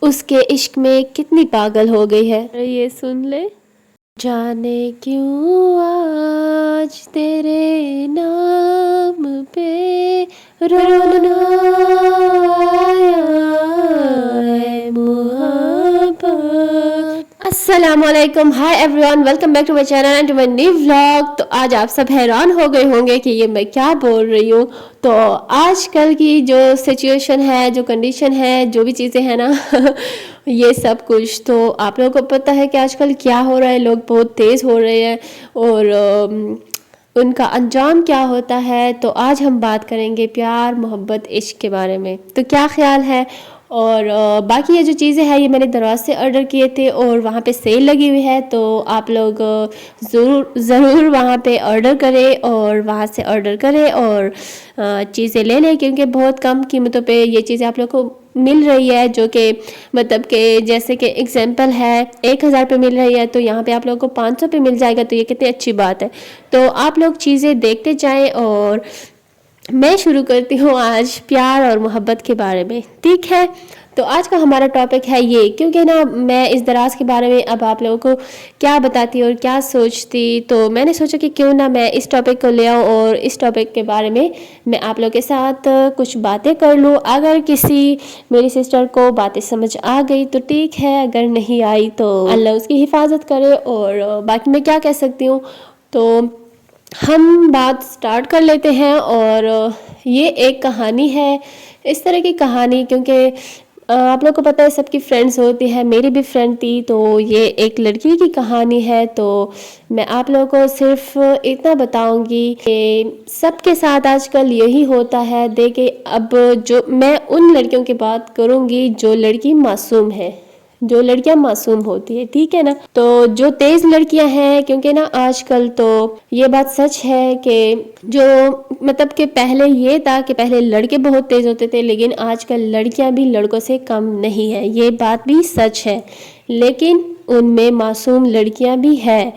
اس کے عشق میں کتنی پاگل ہو گئی ہے. یہ سن لے. جانے کیوں آج تیرے نام پہ رونا آیا ہے محبت. السلام علیکم. Hi everyone, welcome back to my channel and to my new vlog. تو آج آپ سب حیران ہو گئے ہوں گے کہ یہ میں کیا بول رہی ہوں. تو آج کل کی جو سچویشن ہے, جو کنڈیشن ہے, جو بھی چیزیں ہیں نا یہ سب کچھ تو آپ لوگوں کو پتہ ہے کہ آج کل کیا ہو رہا ہے. لوگ بہت تیز ہو رہے ہیں اور ان کا انجام کیا ہوتا ہے. تو آج ہم بات کریں گے پیار, محبت, عشق کے بارے میں. تو کیا خیال ہے. اور باقی یہ جو چیزیں ہیں یہ میں نے دراز سے آرڈر کیے تھے اور وہاں پہ سیل لگی ہوئی ہے. تو آپ لوگ ضرور وہاں پہ آرڈر کریں اور وہاں سے آرڈر کریں اور چیزیں لے لیں, کیونکہ بہت کم قیمتوں پہ یہ چیزیں آپ لوگ کو مل رہی ہے. جو کہ مطلب کہ جیسے کہ اگزامپل ہے 1000 پہ مل رہی ہے تو یہاں پہ آپ لوگوں کو 500 پہ مل جائے گا. تو یہ کتنی اچھی بات ہے. تو آپ لوگ چیزیں دیکھتے جائیں اور میں شروع کرتی ہوں آج پیار اور محبت کے بارے میں. ٹھیک ہے. تو آج کا ہمارا ٹاپک ہے یہ, کیونکہ نا میں اس دراز کے بارے میں اب آپ لوگوں کو کیا بتاتی اور کیا سوچتی. تو میں نے سوچا کہ کیوں نہ میں اس ٹاپک کو لے آؤں اور اس ٹاپک کے بارے میں آپ لوگوں کے ساتھ کچھ باتیں کر لوں. اگر کسی میری سسٹر کو باتیں سمجھ آ گئی تو ٹھیک ہے, اگر نہیں آئی تو اللہ اس کی حفاظت کرے. اور باقی میں کیا کہہ سکتی ہوں. تو ہم بات سٹارٹ کر لیتے ہیں. اور یہ ایک کہانی ہے, اس طرح کی کہانی, کیونکہ آپ لوگوں کو پتہ ہے سب کی فرینڈز ہوتی ہے. میری بھی فرینڈ تھی. تو یہ ایک لڑکی کی کہانی ہے. تو میں آپ لوگوں کو صرف اتنا بتاؤں گی کہ سب کے ساتھ آج کل یہی ہوتا ہے. دیکھیں اب جو میں ان لڑکیوں کی بات کروں گی جو لڑکی معصوم ہے, جو لڑکیاں معصوم ہوتی ہے. ٹھیک ہے نا. تو جو تیز لڑکیاں ہیں, کیونکہ نا آج کل تو یہ بات سچ ہے کہ جو مطلب کہ پہلے یہ تھا کہ پہلے لڑکے بہت تیز ہوتے تھے, لیکن آج کل لڑکیاں بھی لڑکوں سے کم نہیں ہے. یہ بات بھی سچ ہے, لیکن ان میں معصوم لڑکیاں بھی ہیں.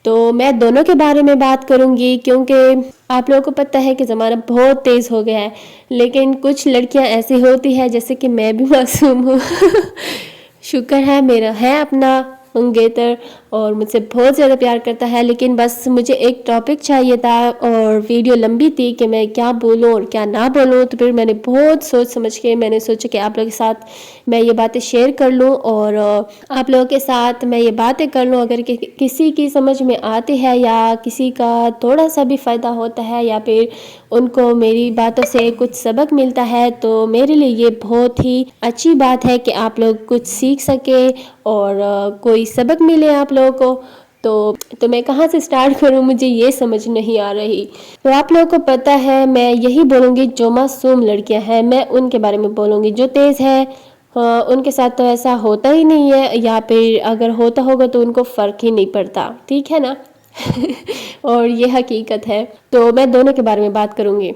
تو میں دونوں کے بارے میں بات کروں گی, کیونکہ آپ لوگوں کو پتہ ہے کہ زمانہ بہت تیز ہو گیا ہے, لیکن کچھ لڑکیاں ایسی ہوتی ہیں جیسے کہ میں بھی معصوم ہوں. شکر ہے میرا ہے اپنا منگیتر اور مجھ سے بہت زیادہ پیار کرتا ہے. لیکن بس مجھے ایک ٹاپک چاہیے تھا اور ویڈیو لمبی تھی کہ میں کیا بولوں اور کیا نہ بولوں. تو پھر میں نے بہت سوچ سمجھ کے میں نے سوچا کہ آپ لوگوں کے ساتھ میں یہ باتیں شیئر کر لوں اور آپ لوگوں کے ساتھ میں یہ باتیں کر لوں. اگر کسی کی سمجھ میں آتی ہے یا کسی کا تھوڑا سا بھی فائدہ ہوتا ہے یا پھر ان کو میری باتوں سے کچھ سبق ملتا ہے تو میرے لیے یہ بہت ہی اچھی بات ہے کہ آپ لوگ کچھ سیکھ سکے اور کوئی سبق ملے آپ لوگوں کو. تو میں کہاں سے سٹارٹ کروں, مجھے یہ سمجھ نہیں آ رہی. تو آپ لوگوں کو پتہ ہے میں یہی بولوں گی, جو معصوم لڑکیاں ہیں میں ان کے بارے میں بولوں گی. جو تیز ہے ان کے ساتھ تو ایسا ہوتا ہی نہیں ہے, یا پھر اگر ہوتا ہوگا تو ان کو فرق ہی نہیں پڑتا. ٹھیک ہے نا. اور یہ حقیقت ہے. تو میں دونوں کے بارے میں بات کروں گی.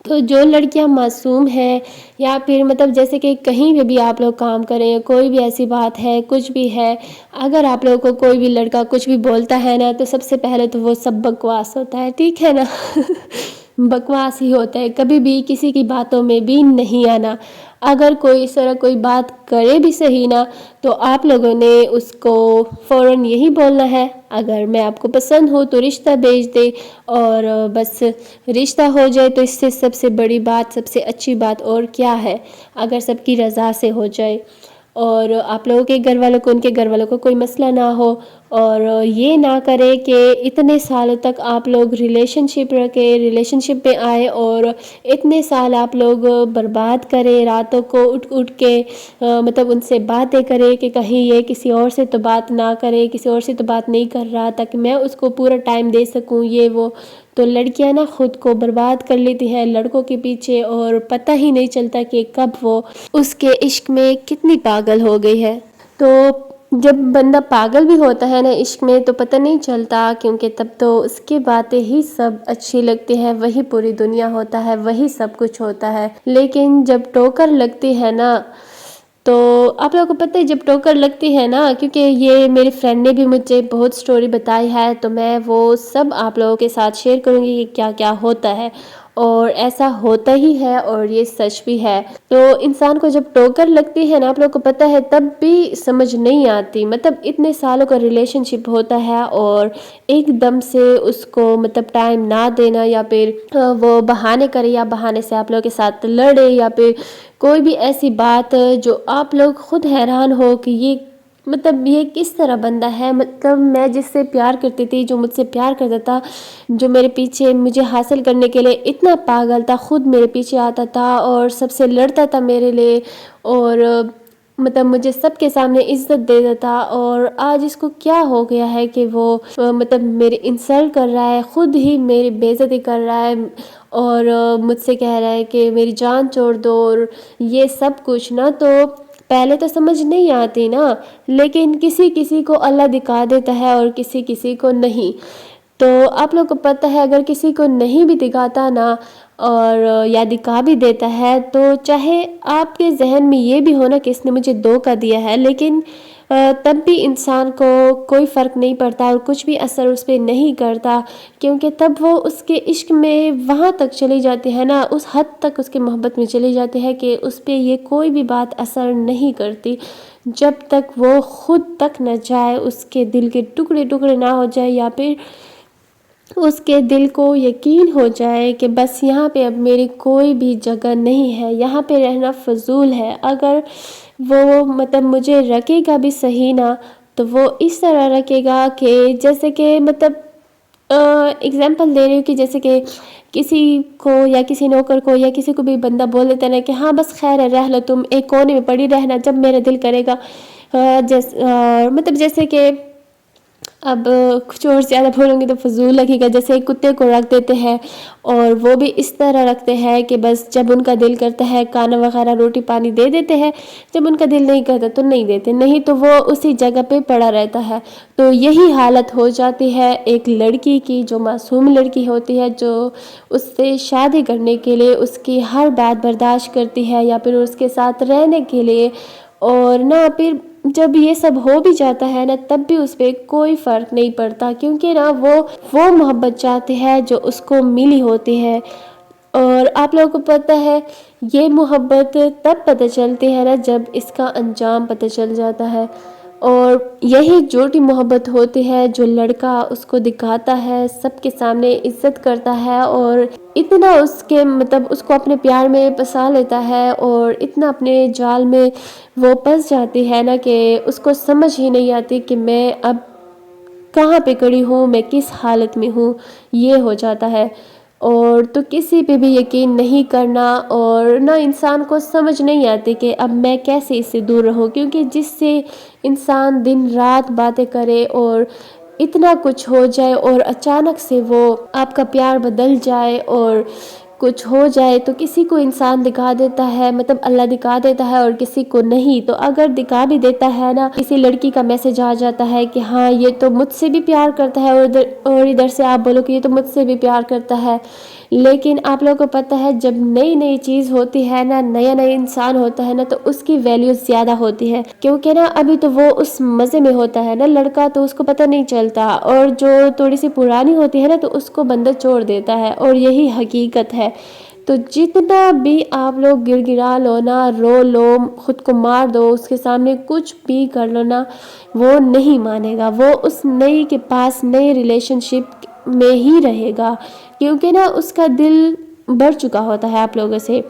تو جو لڑکیاں معصوم ہیں یا پھر مطلب جیسے کہ کہیں پہ بھی آپ لوگ کام کریں, کوئی بھی ایسی بات ہے, کچھ بھی ہے, اگر آپ لوگوں کو کوئی بھی لڑکا کچھ بھی بولتا ہے نا تو سب سے پہلے تو وہ سب بکواس ہوتا ہے. ٹھیک ہے نا. بکواس ہی ہوتا ہے. کبھی بھی کسی کی باتوں میں بھی نہیں آنا. اگر کوئی اس طرح کوئی بات کرے بھی صحیح نا تو آپ لوگوں نے اس کو فوراً یہی بولنا ہے, اگر میں آپ کو پسند ہوں تو رشتہ بھیج دے, اور بس رشتہ ہو جائے تو اس سے سب سے بڑی بات, سب سے اچھی بات اور کیا ہے, اگر سب کی رضا سے ہو جائے اور آپ لوگوں کے گھر والوں کو ان کے گھر والوں کو کوئی مسئلہ نہ ہو. اور یہ نہ کرے کہ اتنے سالوں تک آپ لوگ ریلیشن شپ پہ آئے اور اتنے سال آپ لوگ برباد کرے, راتوں کو اٹھ کے مطلب ان سے باتیں کرے کہ کہیں یہ کسی اور سے تو بات نہ کرے, کسی اور سے تو بات نہیں کر رہا تاکہ میں اس کو پورا ٹائم دے سکوں, یہ وہ. تو لڑکیاں نا خود کو برباد کر لیتی ہیں لڑکوں کے پیچھے اور پتہ ہی نہیں چلتا کہ کب وہ اس کے عشق میں کتنی پاگل ہو گئی ہے. تو جب بندہ پاگل بھی ہوتا ہے نا عشق میں تو پتہ نہیں چلتا, کیونکہ تب تو اس کی باتیں ہی سب اچھی لگتی ہے, وہی پوری دنیا ہوتا ہے, وہی سب کچھ ہوتا ہے. لیکن جب ٹوکر لگتی ہے نا تو آپ لوگوں کو پتہ ہے جب ٹوکر لگتی ہے نا, کیونکہ یہ میری فرینڈ نے بھی مجھے بہت سٹوری بتائی ہے تو میں وہ سب آپ لوگوں کے ساتھ شیئر کروں گی کہ کیا کیا ہوتا ہے. اور ایسا ہوتا ہی ہے اور یہ سچ بھی ہے۔ تو انسان کو جب ٹوکر لگتی ہے نا، آپ لوگوں کو پتہ ہے، تب بھی سمجھ نہیں آتی، مطلب اتنے سالوں کا ریلیشن شپ ہوتا ہے اور ایک دم سے اس کو مطلب ٹائم نہ دینا، یا پھر وہ بہانے کرے، یا بہانے سے آپ لوگوں کے ساتھ لڑے، یا پھر کوئی بھی ایسی بات جو آپ لوگ خود حیران ہو کہ یہ مطلب یہ کس طرح بندہ ہے۔ مطلب میں جس سے پیار کرتی تھی، جو مجھ سے پیار کرتا تھا، جو میرے پیچھے مجھے حاصل کرنے کے لیے اتنا پاگل تھا، خود میرے پیچھے آتا تھا اور سب سے لڑتا تھا میرے لیے، اور مطلب مجھے سب کے سامنے عزت دیتا تھا، اور آج اس کو کیا ہو گیا ہے کہ وہ مطلب میرے انسلٹ کر رہا ہے، خود ہی میری بے عزتی کر رہا ہے، اور مجھ سے کہہ رہا ہے کہ میری جان چھوڑ دو، اور یہ سب کچھ نا۔ تو پہلے تو سمجھ نہیں آتی نا، لیکن کسی کسی کو اللہ دکھا دیتا ہے اور کسی کسی کو نہیں۔ تو آپ لوگ کو پتہ ہے، اگر کسی کو نہیں بھی دکھاتا نا، اور یا دکھا بھی دیتا ہے، تو چاہے آپ کے ذہن میں یہ بھی ہونا کہ اس نے مجھے دھوکہ دیا ہے، لیکن تب بھی انسان کو کوئی فرق نہیں پڑتا اور کچھ بھی اثر اس پہ نہیں کرتا، کیونکہ تب وہ اس کے عشق میں وہاں تک چلی جاتی ہے نا، اس حد تک اس کے محبت میں چلی جاتی ہے کہ اس پہ یہ کوئی بھی بات اثر نہیں کرتی، جب تک وہ خود تک نہ جائے، اس کے دل کے ٹکڑے ٹکڑے نہ ہو جائے، یا پھر اس کے دل کو یقین ہو جائے کہ بس یہاں پہ اب میری کوئی بھی جگہ نہیں ہے، یہاں پہ رہنا فضول ہے۔ اگر وہ مطلب مجھے رکھے گا بھی صحیح نا، تو وہ اس طرح رکھے گا کہ جیسے کہ مطلب اگزامپل دے رہی ہوں کہ جیسے کہ کسی کو یا کسی نوکر کو یا کسی کو بھی بندہ بول دیتا ہے کہ ہاں بس خیر ہے، رہ لو، تم ایک کونے میں پڑی رہنا، جب میرا دل کرے گا، مطلب جیسے کہ اب کچھ اور زیادہ بولوں گی تو فضول لگے گا، جیسے کتے کو رکھ دیتے ہیں، اور وہ بھی اس طرح رکھتے ہیں کہ بس جب ان کا دل کرتا ہے کھانا وغیرہ روٹی پانی دے دیتے ہیں، جب ان کا دل نہیں کرتا تو نہیں دیتے، نہیں تو وہ اسی جگہ پہ پڑا رہتا ہے۔ تو یہی حالت ہو جاتی ہے ایک لڑکی کی، جو معصوم لڑکی ہوتی ہے، جو اس سے شادی کرنے کے لیے اس کی ہر بات برداشت کرتی ہے، یا پھر اس کے ساتھ رہنے کے لیے، اور نہ پھر جب یہ سب ہو بھی جاتا ہے نا، تب بھی اس پہ کوئی فرق نہیں پڑتا، کیونکہ نا وہ محبت چاہتے ہیں جو اس کو ملی ہوتی ہے۔ اور آپ لوگوں کو پتہ ہے، یہ محبت تب پتہ چلتی ہے نا جب اس کا انجام پتہ چل جاتا ہے، اور یہی جھوٹی محبت ہوتی ہے جو لڑکا اس کو دکھاتا ہے، سب کے سامنے عزت کرتا ہے، اور اتنا اس کے مطلب اس کو اپنے پیار میں پسا لیتا ہے، اور اتنا اپنے جال میں وہ پس جاتی ہے نا کہ اس کو سمجھ ہی نہیں آتی کہ میں اب کہاں پہ کھڑی ہوں، میں کس حالت میں ہوں، یہ ہو جاتا ہے۔ اور تو کسی پہ بھی یقین نہیں کرنا، اور نہ انسان کو سمجھ نہیں آتی کہ اب میں کیسے اس سے دور رہوں، کیونکہ جس سے انسان دن رات باتیں کرے اور اتنا کچھ ہو جائے، اور اچانک سے وہ آپ کا پیار بدل جائے اور کچھ ہو جائے، تو کسی کو انسان دکھا دیتا ہے، مطلب اللہ دکھا دیتا ہے، اور کسی کو نہیں۔ تو اگر دکھا بھی دیتا ہے نا، کسی لڑکی کا میسج آ جاتا ہے کہ ہاں یہ تو مجھ سے بھی پیار کرتا ہے، اور ادھر سے آپ بولو کہ یہ تو مجھ سے بھی پیار کرتا ہے، لیکن آپ لوگوں کو پتہ ہے جب نئی نئی چیز ہوتی ہے نا، نیا نیا انسان ہوتا ہے نا، تو اس کی ویلیو زیادہ ہوتی ہے، کیونکہ نا ابھی تو وہ اس مزے میں ہوتا ہے نا لڑکا، تو اس کو پتہ نہیں چلتا، اور جو تھوڑی سی پرانی ہوتی ہے نا، تو اس کو بندہ چھوڑ دیتا ہے، اور یہی حقیقت ہے۔ تو جتنا بھی آپ لوگ گر گرا لو نا، رو لو، خود کو مار دو، اس کے سامنے کچھ بھی کر لو نا، وہ نہیں مانے گا، وہ اس نئی کے پاس نئی ریلیشن شپ میں ہی رہے گا، کیونکہ نا اس کا دل بڑھ چکا ہوتا ہے آپ لوگوں سے،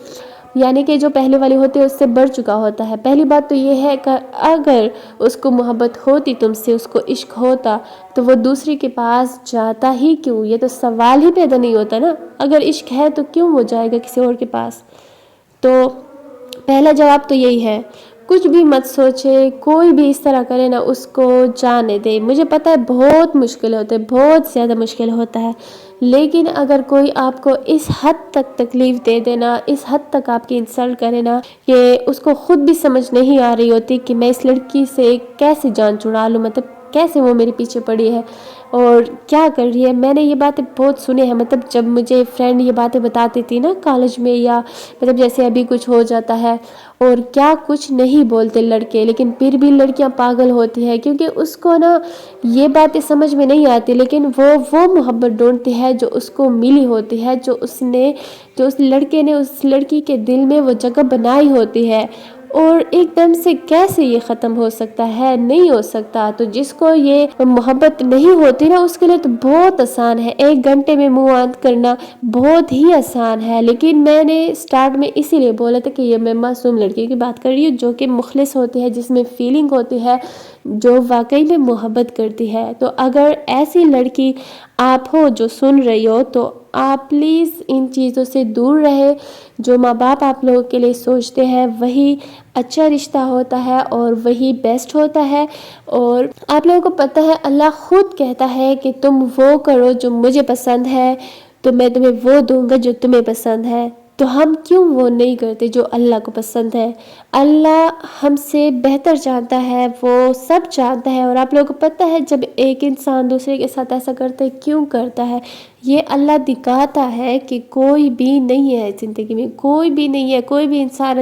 یعنی کہ جو پہلے والی ہوتی ہے اس سے بڑھ چکا ہوتا ہے۔ پہلی بات تو یہ ہے کہ اگر اس کو محبت ہوتی تم سے، اس کو عشق ہوتا، تو وہ دوسری کے پاس جاتا ہی کیوں؟ یہ تو سوال ہی پیدا نہیں ہوتا نا، اگر عشق ہے تو کیوں وہ جائے گا کسی اور کے پاس؟ تو پہلا جواب تو یہی ہے، کچھ بھی مت سوچے، کوئی بھی اس طرح کرے نا، اس کو جانے دے۔ مجھے پتہ ہے بہت مشکل ہوتا ہے، بہت زیادہ مشکل ہوتا ہے، لیکن اگر کوئی آپ کو اس حد تک تکلیف دے دینا، اس حد تک آپ کی انسلٹ کرے نا، کہ اس کو خود بھی سمجھ نہیں آ رہی ہوتی کہ میں اس لڑکی سے کیسے جان چھڑا لوں، مطلب کیسے وہ میرے پیچھے پڑی ہے اور کیا کر رہی ہے. میں نے یہ باتیں بہت سنے ہیں, مطلب جب مجھے فرینڈ یہ باتیں بتاتی تھی نا کالج میں, یا مطلب جیسے ابھی کچھ ہو جاتا ہے اور کیا کچھ نہیں بولتے لڑکے, لیکن پھر بھی لڑکیاں پاگل ہوتی ہے کیونکہ اس کو نا یہ باتیں سمجھ میں نہیں آتی, لیکن وہ محبت ڈھونڈتی ہے جو اس کو ملی ہوتی ہے, جو اس لڑکے نے اس لڑکی کے دل میں وہ جگہ بنائی ہوتی ہے. اور ایک دم سے کیسے یہ ختم ہو سکتا ہے؟ نہیں ہو سکتا. تو جس کو یہ محبت نہیں ہوتی نا اس کے لیے تو بہت آسان ہے, 1 گھنٹے میں منہ بند کرنا بہت ہی آسان ہے. لیکن میں نے سٹارٹ میں اسی لیے بولا تھا کہ یہ میں معصوم لڑکی کی بات کر رہی ہوں جو کہ مخلص ہوتی ہے, جس میں فیلنگ ہوتی ہے, جو واقعی میں محبت کرتی ہے. تو اگر ایسی لڑکی آپ ہو جو سن رہی ہو تو آپ پلیز ان چیزوں سے دور رہے. جو ماں باپ آپ لوگوں کے لیے سوچتے ہیں وہی اچھا رشتہ ہوتا ہے اور وہی بیسٹ ہوتا ہے. اور آپ لوگوں کو پتہ ہے اللہ خود کہتا ہے کہ تم وہ کرو جو مجھے پسند ہے تو میں تمہیں وہ دوں گا جو تمہیں پسند ہے. تو ہم کیوں وہ نہیں کرتے جو اللہ کو پسند ہے؟ اللہ ہم سے بہتر جانتا ہے, وہ سب جانتا ہے. اور آپ لوگوں کو پتہ ہے جب ایک انسان دوسرے کے ساتھ ایسا کرتا ہے کیوں کرتا ہے؟ یہ اللہ دکھاتا ہے کہ کوئی بھی نہیں ہے زندگی میں, کوئی بھی نہیں ہے, کوئی بھی انسان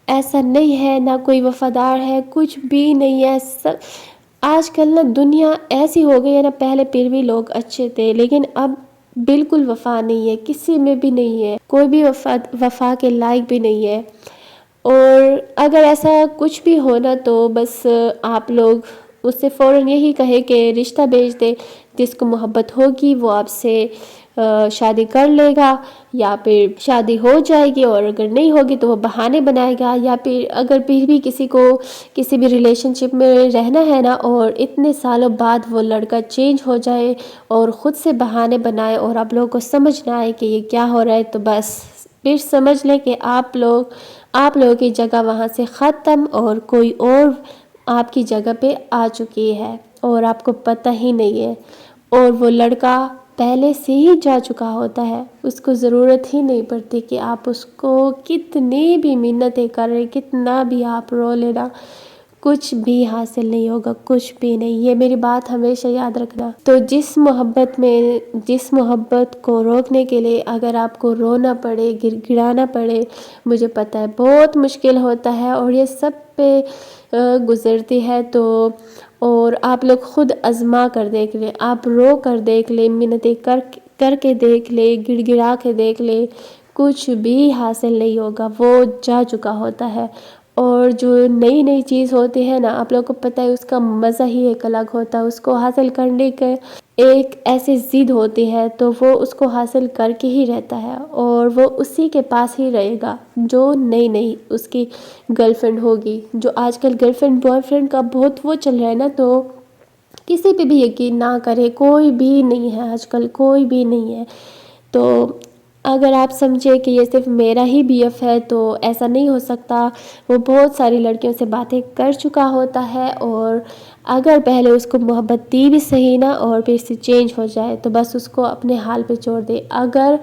ایسا نہیں ہے, نہ کوئی وفادار ہے, کچھ بھی نہیں ہے. آج کل نا دنیا ایسی ہو گئی ہے نا, پہلے پھر بھی لوگ اچھے تھے لیکن اب بالکل وفا نہیں ہے, کسی میں بھی نہیں ہے, کوئی بھی وفا کے لائق بھی نہیں ہے. اور اگر ایسا کچھ بھی ہونا تو بس آپ لوگ اس سے فوراً یہی کہے کہ رشتہ بھیج دے, جس کو محبت ہوگی وہ آپ سے شادی کر لے گا, یا پھر شادی ہو جائے گی, اور اگر نہیں ہوگی تو وہ بہانے بنائے گا. یا پھر اگر پھر بھی کسی کو کسی بھی ریلیشن شپ میں رہنا ہے نا اور اتنے سالوں بعد وہ لڑکا چینج ہو جائے اور خود سے بہانے بنائے اور آپ لوگوں کو سمجھ نہ آئے کہ یہ کیا ہو رہا ہے, تو بس پھر سمجھ لیں کہ آپ لوگوں کی جگہ وہاں سے ختم اور کوئی اور آپ کی جگہ پہ آ چکی ہے اور آپ کو پتہ ہی نہیں ہے. اور وہ لڑکا پہلے سے ہی جا چکا ہوتا ہے, اس کو ضرورت ہی نہیں پڑتی کہ آپ اس کو کتنی بھی منتیں کریں, کتنا بھی آپ رو لینا, کچھ بھی حاصل نہیں ہوگا, کچھ بھی نہیں. یہ میری بات ہمیشہ یاد رکھنا. تو جس محبت کو روکنے کے لیے اگر آپ کو رونا پڑے, گڑانا پڑے, مجھے پتہ ہے بہت مشکل ہوتا ہے اور یہ سب پہ گزرتی ہے. تو اور آپ لوگ خود آزما کر دیکھ لیں, آپ رو کر دیکھ لیں, منتیں کر کے دیکھ لیں, گڑ گڑا کے دیکھ لیں, کچھ بھی حاصل نہیں ہوگا, وہ جا چکا ہوتا ہے. اور جو نئی چیز ہوتی ہے نا, آپ لوگوں کو پتہ ہے اس کا مزہ ہی ایک الگ ہوتا ہے. اس کو حاصل کرنے کے ایک ایسی ضد ہوتی ہے تو وہ اس کو حاصل کر کے ہی رہتا ہے, اور وہ اسی کے پاس ہی رہے گا جو نئی اس کی گرل فرینڈ ہوگی. جو آج کل گرل فرینڈ بوائے فرینڈ کا بہت وہ چل رہا ہے نا, تو کسی پہ بھی یقین نہ کرے, کوئی بھی نہیں ہے آج کل, کوئی بھی نہیں ہے. تو اگر آپ سمجھے کہ یہ صرف میرا ہی بی ایف ہے تو ایسا نہیں ہو سکتا. وہ بہت ساری لڑکیوں سے باتیں کر چکا ہوتا ہے, اور اگر پہلے اس کو محبت دی بھی صحیح نا اور پھر سے چینج ہو جائے تو بس اس کو اپنے حال پہ چھوڑ دے. اگر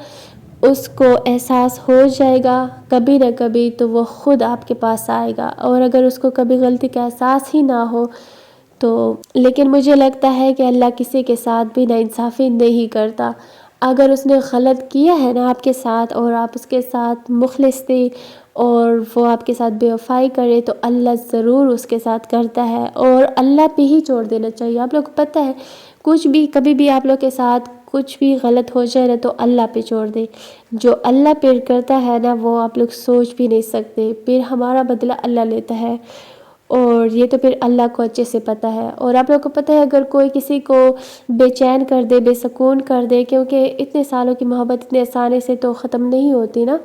اس کو احساس ہو جائے گا کبھی نہ کبھی تو وہ خود آپ کے پاس آئے گا. اور اگر اس کو کبھی غلطی کا احساس ہی نہ ہو تو, لیکن مجھے لگتا ہے کہ اللہ کسی کے ساتھ بھی ناانصافی نہیں کرتا. اگر اس نے غلط کیا ہے نا آپ کے ساتھ اور آپ اس کے ساتھ مخلص تھے اور وہ آپ کے ساتھ بے وفائی کرے تو اللہ ضرور اس کے ساتھ کرتا ہے, اور اللہ پہ ہی چھوڑ دینا چاہیے. آپ لوگ کو پتہ ہے کچھ بھی کبھی بھی آپ لوگ کے ساتھ کچھ بھی غلط ہو جائے نا تو اللہ پہ چھوڑ دے. جو اللہ پہ کرتا ہے نا وہ آپ لوگ سوچ بھی نہیں سکتے, پھر ہمارا بدلہ اللہ لیتا ہے, اور یہ تو پھر اللہ کو اچھے سے پتہ ہے. اور آپ لوگوں کو پتہ ہے اگر کوئی کسی کو بے چین کر دے, بے سکون کر دے, کیونکہ اتنے سالوں کی محبت اتنے آسانی سے تو ختم نہیں ہوتی نا,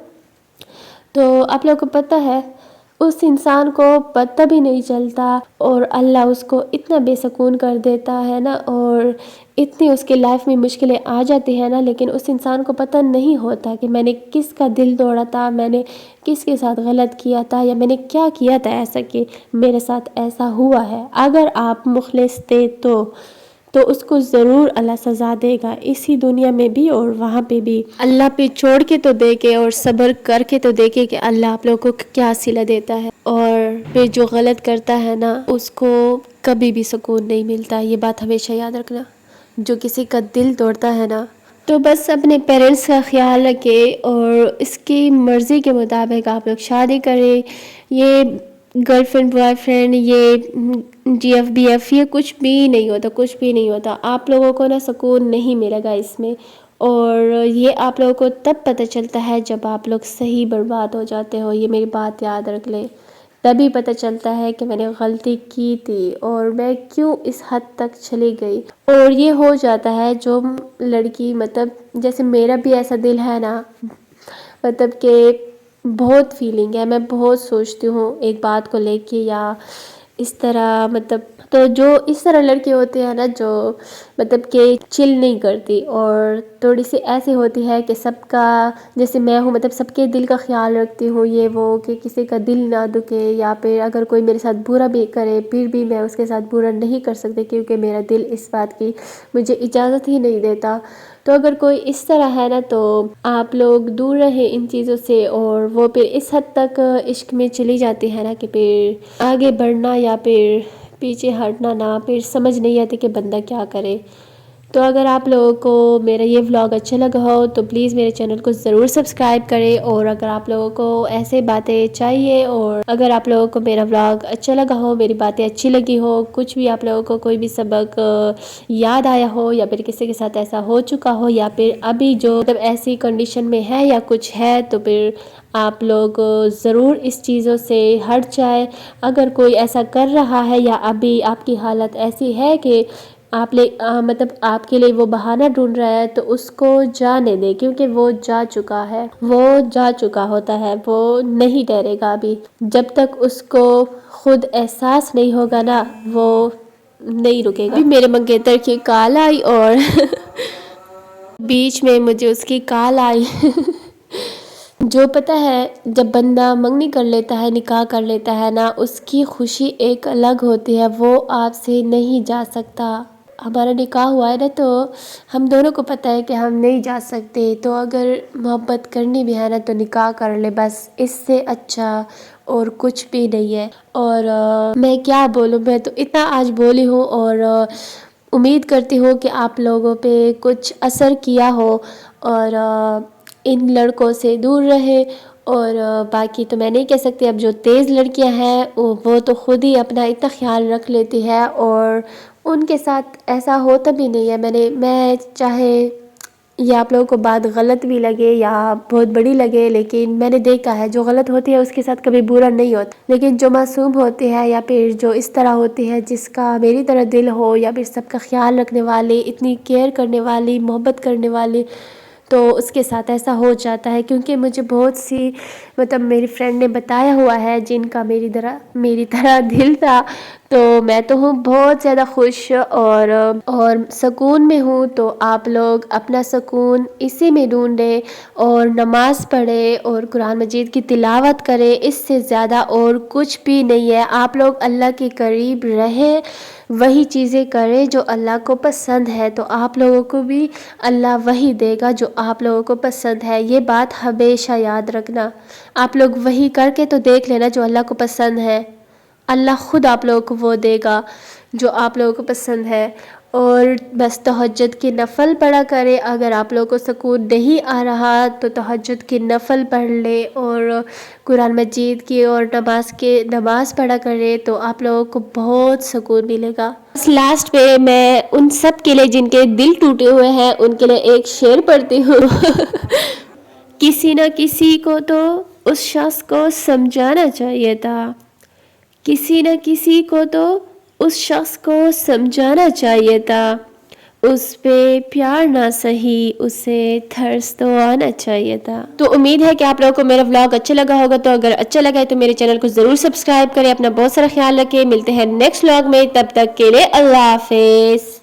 تو آپ لوگوں کو پتہ ہے اس انسان کو پتہ بھی نہیں چلتا اور اللہ اس کو اتنا بے سکون کر دیتا ہے نا, اور اتنی اس کے لائف میں مشکلیں آ جاتی ہیں نا, لیکن اس انسان کو پتہ نہیں ہوتا کہ میں نے کس کا دل توڑا تھا, میں نے کس کے ساتھ غلط کیا تھا, یا میں نے کیا کیا تھا ایسا کہ میرے ساتھ ایسا ہوا ہے. اگر آپ مخلص تھے تو اس کو ضرور اللہ سزا دے گا، اسی دنیا میں بھی اور وہاں پہ بھی۔ اللہ پہ چھوڑ کے تو دیکھے اور صبر کر کے تو دیکھے کہ اللہ آپ لوگوں کو کیا صلہ دیتا ہے، اور پھر جو غلط کرتا ہے نا اس کو کبھی بھی سکون نہیں ملتا، یہ بات ہمیشہ یاد رکھنا۔ جو کسی کا دل توڑتا ہے نا، تو بس اپنے پیرنٹس کا خیال رکھے اور اس کی مرضی کے مطابق آپ لوگ شادی کریں۔ یہ گرل فرینڈ بوائے فرینڈ، یہ جی ایف بی ایف، یہ کچھ بھی نہیں ہوتا، کچھ بھی نہیں ہوتا۔ آپ لوگوں کو نا سکون نہیں ملے گا اس میں، اور یہ آپ لوگوں کو تب پتہ چلتا ہے جب آپ لوگ صحیح برباد ہو جاتے ہو، یہ میری بات یاد رکھ لیں۔ تبھی پتہ چلتا ہے کہ میں نے غلطی کی تھی اور میں کیوں اس حد تک چلی گئی۔ اور یہ ہو جاتا ہے جو لڑکی، مطلب جیسے میرا بھی ایسا دل ہے نا، مطلب کہ بہت فیلنگ ہے، میں بہت سوچتی ہوں ایک بات کو لے کے یا اس طرح، مطلب تو جو اس طرح لڑکی ہوتی ہے نا جو مطلب کہ چل نہیں کرتی اور تھوڑی سی ایسی ہوتی ہے کہ سب کا، جیسے میں ہوں، مطلب سب کے دل کا خیال رکھتی ہوں، یہ وہ کہ کسی کا دل نہ دکھے، یا پھر اگر کوئی میرے ساتھ برا بھی کرے پھر بھی میں اس کے ساتھ برا نہیں کر سکتی کیونکہ میرا دل اس بات کی مجھے اجازت ہی نہیں دیتا۔ تو اگر کوئی اس طرح ہے نا تو آپ لوگ دور رہیں ان چیزوں سے، اور وہ پھر اس حد تک عشق میں چلی جاتی ہے نا کہ پھر آگے بڑھنا یا پھر پیچھے ہٹنا نہ، پھر سمجھ نہیں آتی کہ بندہ کیا کرے۔ تو اگر آپ لوگوں کو میرا یہ ولاگ اچھا لگا ہو تو پلیز میرے چینل کو ضرور سبسکرائب کریں، اور اگر آپ لوگوں کو ایسے باتیں چاہیے، اور اگر آپ لوگوں کو میرا ولاگ اچھا لگا ہو، میری باتیں اچھی لگی ہو، کچھ بھی آپ لوگوں کو کوئی بھی سبق یاد آیا ہو، یا پھر کسی کے ساتھ ایسا ہو چکا ہو، یا پھر ابھی جو مطلب ایسی کنڈیشن میں ہے یا کچھ ہے، تو پھر آپ لوگ ضرور اس چیزوں سے ہٹ جائے۔ اگر کوئی ایسا کر رہا ہے یا ابھی آپ کی حالت ایسی ہے کہ مطلب آپ کے لیے وہ بہانہ ڈھونڈ رہا ہے، تو اس کو جانے دے، کیونکہ وہ جا چکا ہے، وہ جا چکا ہوتا ہے، وہ نہیں ٹھہرے گا ابھی۔ جب تک اس کو خود احساس نہیں ہوگا نا وہ نہیں رکے گا۔ ابھی میرے منگیتر کی کال آئی اور بیچ میں مجھے اس کی کال آئی جو پتہ ہے جب بندہ منگنی کر لیتا ہے، نکاح کر لیتا ہے نا، اس کی خوشی ایک الگ ہوتی ہے، وہ آپ سے نہیں جا سکتا۔ ہمارا نکاح ہوا ہے نا تو ہم دونوں کو پتہ ہے کہ ہم نہیں جا سکتے، تو اگر محبت کرنی بھی ہے نا تو نکاح کر لے، بس اس سے اچھا اور کچھ بھی نہیں ہے۔ اور میں کیا بولوں، میں تو اتنا آج بولی ہوں، اور امید کرتی ہوں کہ آپ لوگوں پہ کچھ اثر کیا ہو، اور ان لڑکوں سے دور رہے۔ اور باقی تو میں نہیں کہہ سکتی، اب جو تیز لڑکیاں ہیں وہ تو خود ہی اپنا اتنا خیال رکھ لیتی ہے، اور ان کے ساتھ ایسا ہوتا بھی نہیں ہے۔ میں چاہے یہ آپ لوگوں کو بات غلط بھی لگے یا بہت بڑی لگے، لیکن میں نے دیکھا ہے جو غلط ہوتی ہے اس کے ساتھ کبھی برا نہیں ہوتا، لیکن جو معصوم ہوتی ہے یا پھر جو اس طرح ہوتی ہے جس کا میری طرح دل ہو، یا پھر سب کا خیال رکھنے والی، اتنی کیئر کرنے والی، محبت کرنے والی، تو اس کے ساتھ ایسا ہو جاتا ہے۔ کیونکہ مجھے بہت سی مطلب میری فرینڈ نے بتایا ہوا ہے جن کا میری طرح دل تھا، تو میں تو ہوں بہت زیادہ خوش اور سکون میں ہوں۔ تو آپ لوگ اپنا سکون اسی میں ڈھونڈیں، اور نماز پڑھیں اور قرآن مجید کی تلاوت کریں، اس سے زیادہ اور کچھ بھی نہیں ہے۔ آپ لوگ اللہ کے قریب رہیں، وہی چیزیں کریں جو اللہ کو پسند ہے، تو آپ لوگوں کو بھی اللہ وہی دے گا جو آپ لوگوں کو پسند ہے۔ یہ بات ہمیشہ یاد رکھنا، آپ لوگ وہی کر کے تو دیکھ لینا جو اللہ کو پسند ہے، اللہ خود آپ لوگوں کو وہ دے گا جو آپ لوگوں کو پسند ہے۔ اور بس تہجد کی نفل پڑھا کرے، اگر آپ لوگوں کو سکون نہیں آ رہا تو تہجد کی نفل پڑھ لے، اور قرآن مجید کی اور نماز پڑھا کرے، تو آپ لوگوں کو بہت سکون ملے گا۔ لاسٹ پہ میں ان سب کے لیے جن کے دل ٹوٹے ہوئے ہیں ان کے لیے ایک شعر پڑھتی ہوں کسی نہ کسی کو تو اس شخص کو سمجھانا چاہیے تھا، کسی نہ کسی کو تو اس شخص کو سمجھانا چاہیے تھا، اس پہ پیار نہ سہی اسے ترس تو آنا چاہیے تھا۔ تو امید ہے کہ آپ لوگوں کو میرا ولاگ اچھا لگا ہوگا، تو اگر اچھا لگا ہے تو میرے چینل کو ضرور سبسکرائب کریں، اپنا بہت سارا خیال رکھیں، ملتے ہیں نیکسٹ ولاگ میں، تب تک کے لیے اللہ حافظ۔